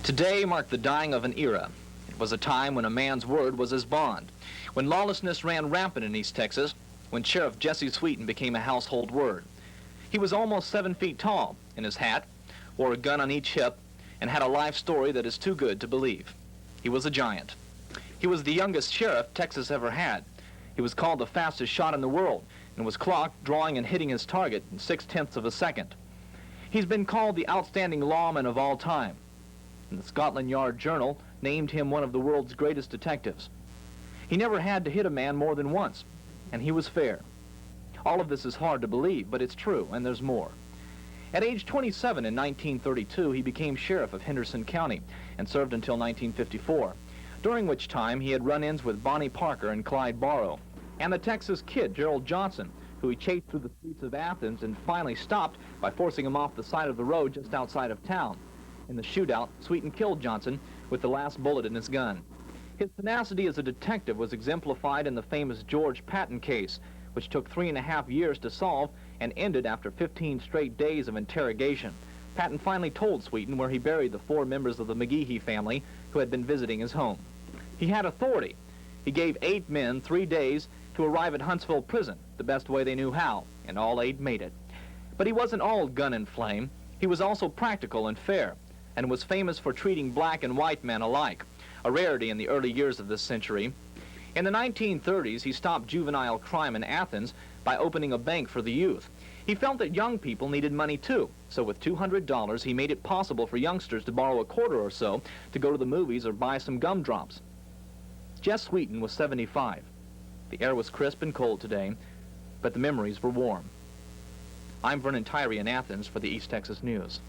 Today marked the dying of an era. It was a time when a man's word was his bond, when lawlessness ran rampant in East Texas, when Sheriff Jess Sweeten became a household word. He was almost 7 feet tall in his hat, wore a gun on each hip, and had a life story that is too good to believe. He was a giant. He was the youngest sheriff Texas ever had. He was called the fastest shot in the world and was clocked drawing and hitting his target in 0.6 of a second. He's been called the outstanding lawman of all time, and the Scotland Yard Journal named him one of the world's greatest detectives. He never had to hit a man more than once, and he was fair. All of this is hard to believe, but it's true, and there's more. At age 27 in 1932, he became sheriff of Henderson County and served until 1954, during which time he had run-ins with Bonnie Parker and Clyde Barrow, and the Texas Kid, Gerald Johnson, who he chased through the streets of Athens and finally stopped by forcing him off the side of the road just outside of town. In the shootout, Sweeten killed Johnson with the last bullet in his gun. His tenacity as a detective was exemplified in the famous George Patton case, which took 3.5 years to solve and ended after 15 straight days of interrogation. Patton finally told Sweeten where he buried the 4 members of the McGehee family who had been visiting his home. He had authority. He gave 8 men 3 days to arrive at Huntsville prison, the best way they knew how, and all 8 made it. But he wasn't all gun and flame. He was also practical and fair, and was famous for treating black and white men alike, a rarity in the early years of this century. In the 1930s, he stopped juvenile crime in Athens by opening a bank for the youth. He felt that young people needed money too, so with $200, he made it possible for youngsters to borrow a quarter or so to go to the movies or buy some gumdrops. Jess Sweeten was 75. The air was crisp and cold today, but the memories were warm. I'm Vernon Tyree in Athens for the East Texas News.